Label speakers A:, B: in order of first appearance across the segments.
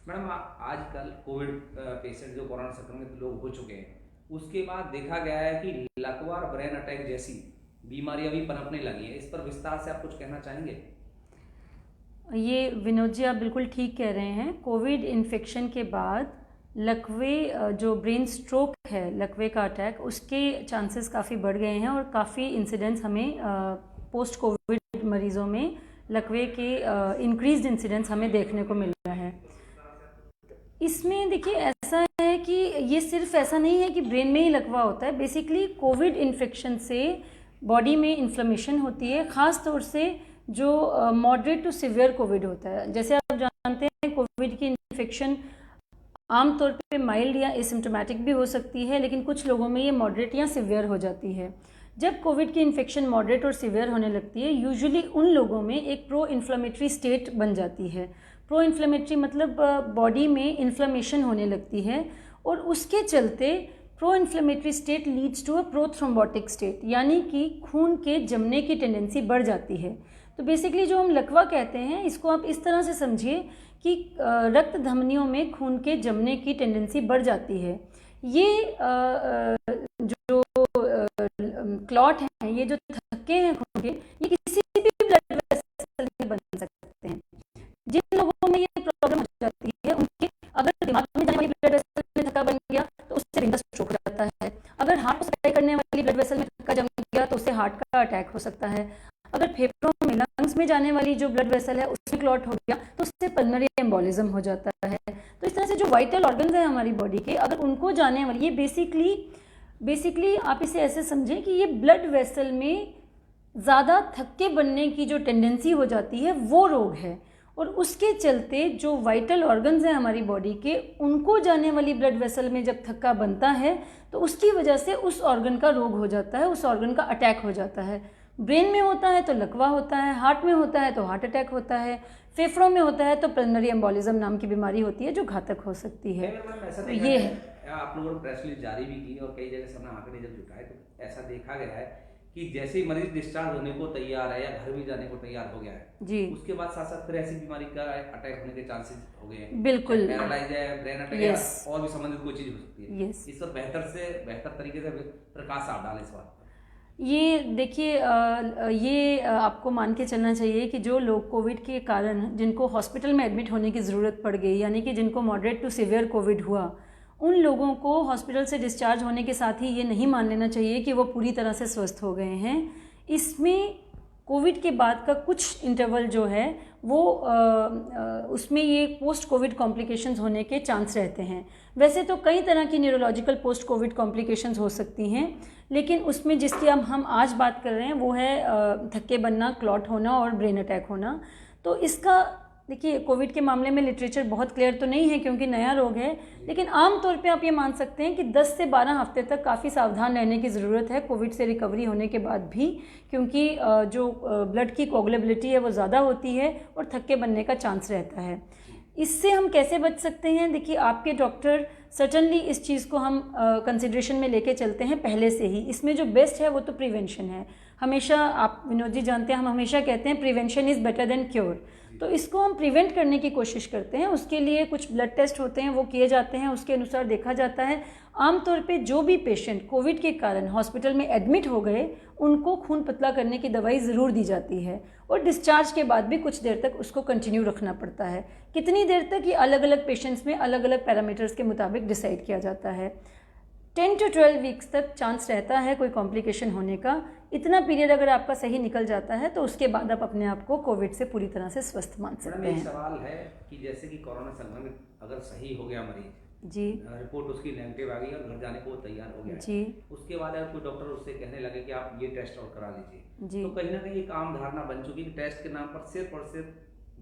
A: Madam आजकल Covid patient जो corona संक्रमित लोग हो चुके हैं, उसके बाद देखा गया है कि लकवा और ब्रेन अटैक जैसी बीमारियां भी पनपने लगी हैं। इस पर विस्तार से आप कुछ कहना चाहेंगे?
B: ये विनोद जी, आप बिल्कुल ठीक कह रहे हैं। कोविड इन्फेक्शन के बाद लकवे, जो ब्रेन स्ट्रोक है, लकवे का अटैक, उसके चांसेस काफ़ी बढ़ गए हैं और काफ़ी इंसिडेंट्स हमें पोस्ट कोविड मरीज़ों में लकवे के इंक्रीज्ड इंसिडेंट्स हमें देखने को मिल रहा है। इसमें देखिए, ऐसा है कि ये सिर्फ ऐसा नहीं है कि ब्रेन में ही लकवा होता है। बेसिकली कोविड इन्फेक्शन से बॉडी में इन्फ्लेमेशन होती है, ख़ास तौर से जो मॉडरेट टू सिवियर कोविड होता है। जैसे आप जानते हैं, कोविड की इन्फेक्शन आमतौर पे माइल्ड या एसिम्टोमेटिक भी हो सकती है, लेकिन कुछ लोगों में ये मॉडरेट या सिवियर हो जाती है। जब कोविड की इन्फेक्शन मॉडरेट और सिवियर होने लगती है, यूजुअली उन लोगों में एक प्रो इन्फ्लेमेटरी स्टेट बन जाती है। प्रो इन्फ्लेमेटरी मतलब बॉडी में इन्फ्लेमेशन होने लगती है, और उसके चलते pro inflammatory state leads to a pro thrombotic state, यानी कि खून के जमने की टेंडेंसी बढ़ जाती है। तो बेसिकली जो हम लकवा कहते हैं, इसको आप इस तरह से समझिए कि रक्त धमनियों में खून के जमने की टेंडेंसी बढ़ जाती है। ये जो क्लॉट हैं, ये जो थक्के हैं खून के, ये किसी भी ब्लड वेसल में बन सकते हैं। जिन लोगों में ये प्रॉब्लम हो जाती है, उनके अगर दिमाग में जाने वाली ब्लड वेसल में थक्का बन गया तो उससे ब्रेन का स्ट्रोक हो जाता है। अगर हार्ट को सप्लाई करने वाली ब्लड वेसल में थक्का जम गया तो उससे हार्ट का अटैक हो सकता है। अगर फेफड़ों में, लंग्स में जाने वाली जो ब्लड वेसल है उसमें क्लॉट हो गया तो उससे पल्मोनरी एम्बोलिज्म हो जाता है। तो इस तरह से जो वाइटल ऑर्गन्स हैं हमारी बॉडी के, अगर उनको जाने वाली, ये बेसिकली आप इसे ऐसे समझें कि ये ब्लड वेसल में ज़्यादा थक्के बनने की जो टेंडेंसी हो जाती है, वो रोग है। और उसके चलते जो वाइटल ऑर्गन्स हैं हमारी बॉडी के, उनको जाने वाली ब्लड वेसल में जब थक्का बनता है तो उसकी वजह से उस ऑर्गन का रोग हो जाता है, उस ऑर्गन का अटैक हो जाता है। ब्रेन में होता है तो लकवा होता है, हार्ट में होता है तो हार्ट अटैक होता है, फेफड़ों में होता है तो पल्मोनरी एम्बोलिज्म नाम की बीमारी होती है जो घातक हो सकती है।
A: ऐसा
B: तो
A: देखा
B: ये
A: है, आप लोगों ने प्रेस रिलीज जारी भी की और कई जगह से हमने आंकड़े जब जुटाए तो ऐसा देखा गया है कि जैसे ही मरीज डिस्चार्ज होने को तैयार है या घर भी जाने को तैयार हो गया है जी, उसके बाद साथ साथ फिर ऐसी बीमारी का अटैक होने के चांसेस हो गए हैं।
B: बिल्कुल,
A: पैरालाइज है, ब्रेन अटैक है, और भी संबंधित कोई चीज हो सकती है। इस पर बेहतर तरीके से प्रकाश आप डालें इस बात।
B: ये देखिए, ये आपको मान के चलना चाहिए कि जो लोग कोविड के कारण, जिनको हॉस्पिटल में एडमिट होने की ज़रूरत पड़ गई, यानी कि जिनको मॉडरेट टू सिवियर कोविड हुआ, उन लोगों को हॉस्पिटल से डिस्चार्ज होने के साथ ही ये नहीं मान लेना चाहिए कि वो पूरी तरह से स्वस्थ हो गए हैं। इसमें कोविड के बाद का कुछ इंटरवल जो है वो उसमें ये पोस्ट कोविड कॉम्प्लिकेशंस होने के चांस रहते हैं। वैसे तो कई तरह की न्यूरोलॉजिकल पोस्ट कोविड कॉम्प्लिकेशंस हो सकती हैं, लेकिन उसमें जिसकी हम आज बात कर रहे हैं वो है थक्के बनना, क्लॉट होना और ब्रेन अटैक होना। तो इसका देखिए, कोविड के मामले में लिटरेचर बहुत क्लियर तो नहीं है क्योंकि नया रोग है, लेकिन आम तौर पे आप ये मान सकते हैं कि 10 से 12 हफ्ते तक काफ़ी सावधान रहने की ज़रूरत है कोविड से रिकवरी होने के बाद भी, क्योंकि जो ब्लड की कोगुलेबिलिटी है वो ज़्यादा होती है और थक्के बनने का चांस रहता है। इससे हम कैसे बच सकते हैं? देखिए, आपके डॉक्टर सर्टनली इस चीज़ को हम कंसिडरेशन में लेके चलते हैं पहले से ही। इसमें जो बेस्ट है वो तो प्रिवेंशन है। हमेशा, आप विनोद जी जानते हैं, हम हमेशा कहते हैं prevention is better than cure. तो इसको हम प्रिवेंट करने की कोशिश करते हैं। उसके लिए कुछ ब्लड टेस्ट होते हैं, वो किए जाते हैं, उसके अनुसार देखा जाता है। आमतौर पे जो भी पेशेंट कोविड के कारण हॉस्पिटल में एडमिट हो गए, उनको खून पतला करने की दवाई ज़रूर दी जाती है, और डिस्चार्ज के बाद भी कुछ देर तक उसको कंटिन्यू रखना पड़ता है। कितनी देर तक, ये अलग अलग पेशेंट्स में अलग अलग पैरामीटर्स के मुताबिक डिसाइड किया जाता है। 10 to 12 वीक्स तक चांस रहता है कोई कॉम्प्लिकेशन होने का। इतना पीरियड अगर आपका सही निकल जाता है तो उसके बाद आप अपने आप को कोविड से पूरी तरह से स्वस्थ मान सकते हैं।
A: एक सवाल है कि जैसे कि कोरोना संक्रमित अगर सही हो गया मरीज
B: जी,
A: रिपोर्ट उसकी नेगेटिव आ गई और घर जाने को तैयार हो गया
B: जी,
A: उसके बाद अगर कोई डॉक्टर उससे कहने लगे कि आप ये टेस्ट और करा लीजिए
B: जी,
A: तो कहीं ना कहीं एक आम धारणा बन चुकी है कि टेस्ट के नाम पर सिर्फ और सिर्फ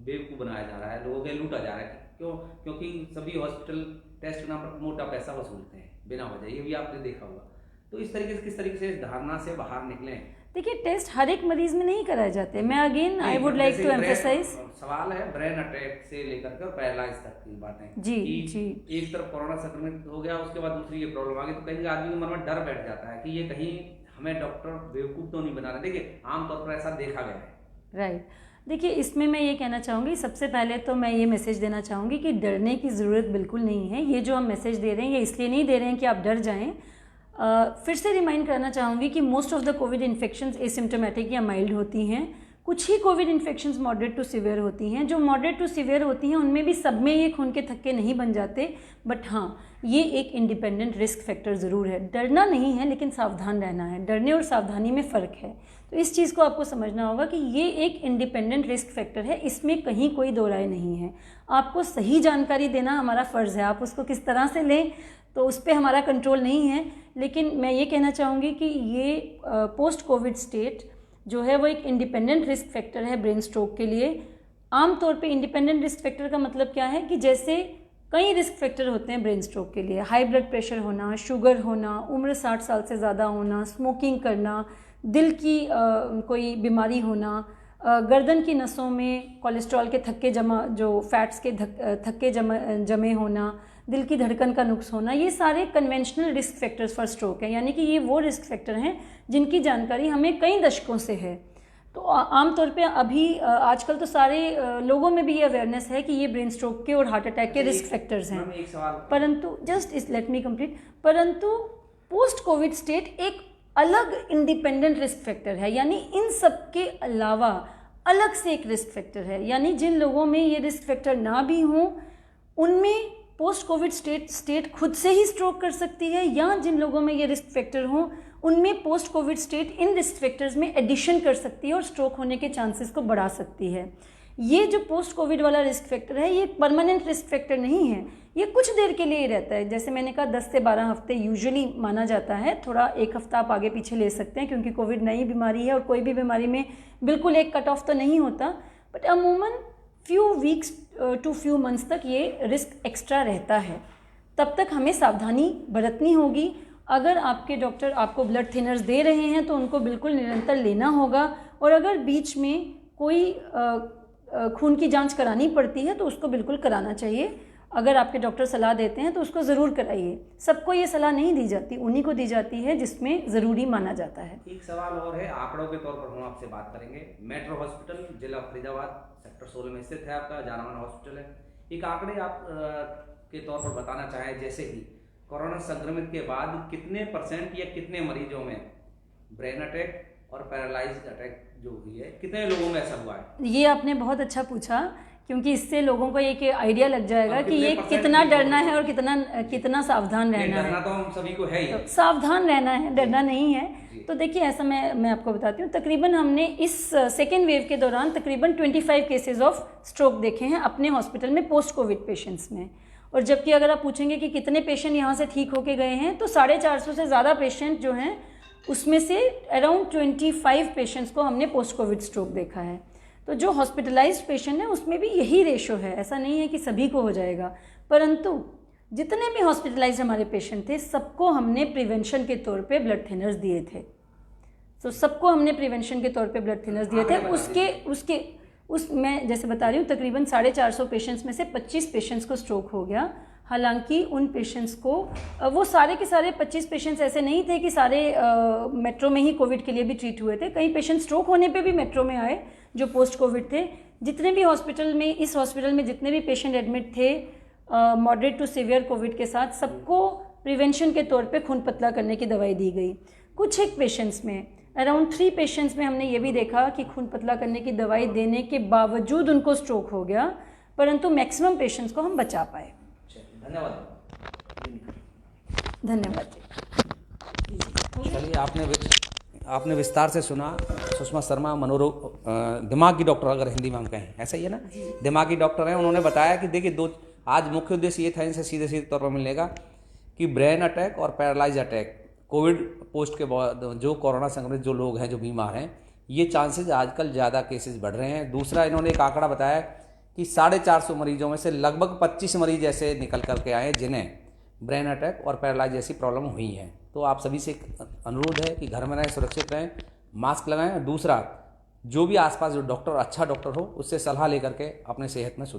A: बेवकूफ बनाया जा रहा है, लोगों के लूटा जा रहा है। क्यों? क्योंकि सभी हॉस्पिटल टेस्ट के नाम पर मोटा पैसा वसूलते हैं बिना वजह, ये भी आपने देखा होगा। तो इस तरीके से किस तरीके से इस धारणा से बाहर निकले?
B: देखिए, टेस्ट हर एक मरीज में नहीं कराए जाते। मैं again I would like to emphasize,
A: सवाल है ब्रेन अटैक से लेकर के पैरालाइज तक की बातें
B: जी, जी,
A: एक तरफ कोरोना संक्रमित हो गया, उसके बाद दूसरी ये प्रॉब्लम आ गई, तो कहीं आदमी के मन में डर बैठ जाता है कि ये कहीं हमें डॉक्टर बेवकूफ तो नहीं बना रहे। देखिए, आमतौर पर ऐसा देखा गया है।
B: राइट। देखिए, इसमें मैं ये कहना चाहूँगी, सबसे पहले तो मैं ये मैसेज देना चाहूँगी कि डरने की ज़रूरत बिल्कुल नहीं है। ये जो हम मैसेज दे रहे हैं ये इसलिए नहीं दे रहे हैं कि आप डर जाएं। फिर से रिमाइंड करना चाहूँगी कि most of the COVID infections asymptomatic या माइल्ड होती हैं। कुछ ही COVID infections moderate to severe होती हैं। जो मॉडरेट टू सीवियर होती हैं उनमें भी सब में ये खून के थक्के नहीं बन जाते, बट हाँ, ये एक इंडिपेंडेंट रिस्क फैक्टर ज़रूर है। डरना नहीं है, लेकिन सावधान रहना है। डरने और सावधानी में फ़र्क है, तो इस चीज़ को आपको समझना होगा कि ये एक इंडिपेंडेंट रिस्क फैक्टर है, इसमें कहीं कोई दो राय नहीं है। आपको सही जानकारी देना हमारा फ़र्ज़ है, आप उसको किस तरह से लें तो उस पर हमारा कंट्रोल नहीं है। लेकिन मैं ये कहना चाहूँगी कि ये पोस्ट कोविड स्टेट जो है वो एक इंडिपेंडेंट रिस्क फैक्टर है ब्रेन स्ट्रोक के लिए। आमतौर पे इंडिपेंडेंट रिस्क फैक्टर का मतलब क्या है कि जैसे कई रिस्क फैक्टर होते हैं ब्रेन स्ट्रोक के लिए, हाई ब्लड प्रेशर होना, शुगर होना, उम्र 60 साल से ज़्यादा होना, स्मोकिंग करना, दिल की कोई बीमारी होना, गर्दन की नसों में कोलेस्ट्रॉल के थक्के जमा, जो फैट्स के थक्के जमे होना, दिल की धड़कन का नुक्स होना, ये सारे conventional risk factors for stroke हैं। यानी कि ये वो रिस्क फैक्टर हैं जिनकी जानकारी हमें कई दशकों से है। तो आमतौर पे अभी आजकल तो सारे लोगों में भी ये अवेयरनेस है कि ये ब्रेन स्ट्रोक के और हार्ट अटैक के रिस्क फैक्टर्स हैं। परंतु लेट मी कंप्लीट, परंतु पोस्ट कोविड स्टेट एक अलग इंडिपेंडेंट रिस्क फैक्टर है, यानी इन सब के अलावा अलग से एक रिस्क फैक्टर है। यानी जिन लोगों में ये रिस्क फैक्टर ना भी हों उनमें पोस्ट कोविड स्टेट खुद से ही स्ट्रोक कर सकती है, या जिन लोगों में ये रिस्क फैक्टर हों उनमें post Covid state in risk factors में एडिशन कर सकती है और स्ट्रोक होने के चांसेस को बढ़ा सकती है। ये जो पोस्ट कोविड वाला रिस्क फैक्टर है ये परमानेंट रिस्क फैक्टर नहीं है, ये कुछ देर के लिए ही रहता है। जैसे मैंने कहा 10 से 12 हफ्ते यूजुअली माना जाता है, थोड़ा एक हफ्ता आप आगे पीछे ले सकते हैं क्योंकि कोविड नई बीमारी है और कोई भी बीमारी में बिल्कुल एक कट ऑफ तो नहीं होता, बट अमूमन few weeks to few months तक ये रिस्क एक्स्ट्रा रहता है। तब तक हमें सावधानी बरतनी होगी। अगर आपके डॉक्टर आपको ब्लड थिनर्स दे रहे हैं तो उनको बिल्कुल निरंतर लेना होगा, और अगर बीच में कोई खून की जांच करानी पड़ती है तो उसको बिल्कुल कराना चाहिए। अगर आपके डॉक्टर सलाह देते हैं तो उसको ज़रूर कराइए। सबको ये सलाह नहीं दी जाती, उन्हीं को दी जाती है जिसमें ज़रूरी माना जाता है।
A: एक सवाल और है, आंकड़ों के तौर पर हम आपसे बात करेंगे। मेट्रो हॉस्पिटल जिला फरीदाबाद सेक्टर 16 में स्थित है, आपका जाना माना हॉस्पिटल है। एक आंकड़े आप के तौर पर बताना चाहें, जैसे कि कोरोना संक्रमित के बाद कितने % या कितने मरीजों में ब्रेन अटैक और पैरालाइज्ड अटैक जो हुई है, कितने लोगों में ऐसा हुआ है?
B: ये आपने बहुत अच्छा पूछा, क्योंकि इससे लोगों को एक आइडिया लग जाएगा कि ये कितना डरना है और कितना सावधान रहना है।
A: डरना तो हम सभी को है ही,
B: तो सावधान रहना है, डरना नहीं है। तो देखिए, ऐसा मैं आपको बताती हूँ, तकरीबन हमने इस सेकेंड वेव के दौरान तकरीबन 25 केसेस ऑफ स्ट्रोक देखे हैं अपने हॉस्पिटल में पोस्ट कोविड पेशेंट्स में। और जबकि अगर आप पूछेंगे कि कितने पेशेंट यहाँ से ठीक होके गए हैं, तो 450 से ज़्यादा पेशेंट जो हैं उसमें से अराउंड 25 पेशेंट्स को हमने पोस्ट कोविड स्ट्रोक देखा है। तो जो हॉस्पिटलाइज्ड पेशेंट है उसमें भी यही रेशो है। ऐसा नहीं है कि सभी को हो जाएगा, परंतु जितने भी हॉस्पिटलाइज्ड हमारे पेशेंट थे सबको हमने प्रिवेंशन के तौर पे ब्लड थिनर्स दिए थे। तो सबको हमने प्रिवेंशन के तौर पे ब्लड थिनर्स दिए थे। मैं जैसे बता रही हूँ, तकरीबन 450 पेशेंट्स में से 25 पेशेंट्स को स्ट्रोक हो गया। हालांकि उन पेशेंट्स को, वो सारे के सारे 25 पेशेंट्स ऐसे नहीं थे कि सारे मेट्रो में ही कोविड के लिए भी ट्रीट हुए थे। कई पेशेंट स्ट्रोक होने पे भी मेट्रो में आए जो पोस्ट कोविड थे। जितने भी इस हॉस्पिटल में जितने भी पेशेंट एडमिट थे मॉडरेट टू सीवियर कोविड के साथ, सबको प्रिवेंशन के तौर पे खून पतला करने की दवाई दी गई। कुछ एक पेशेंट्स में, अराउंड 3 पेशेंट्स में हमने ये भी देखा कि खून पतला करने की दवाई देने के बावजूद उनको स्ट्रोक हो गया, परंतु मैक्सिमम पेशेंट्स को हम बचा पाए। धन्यवाद।
A: चलिए, आपने विस्तार से सुना। सुषमा शर्मा मनोरोग दिमाग की डॉक्टर, अगर हिंदी में हम कहें, ऐसा ही है ना, दिमागी डॉक्टर हैं। उन्होंने बताया कि देखिए, आज मुख्य उद्देश्य ये था इनसे सीधे तौर पर मिलेगा कि ब्रेन अटैक और पैरालाइज अटैक कोविड पोस्ट के बाद जो कोरोना संक्रमित जो लोग हैं, जो बीमार हैं, ये चांसेस आजकल ज़्यादा केसेस बढ़ रहे हैं। दूसरा, इन्होंने एक आंकड़ा बताया कि 450 मरीजों में से लगभग 25 मरीज ऐसे निकल करके आए जिन्हें ब्रेन अटैक और पैरालाइज जैसी प्रॉब्लम हुई है। तो आप सभी से अनुरोध है कि घर में रहें, सुरक्षित रहें, मास्क लगाएं। दूसरा, जो भी आसपास जो डॉक्टर, अच्छा डॉक्टर हो, उससे सलाह लेकर के अपने सेहत में सुधार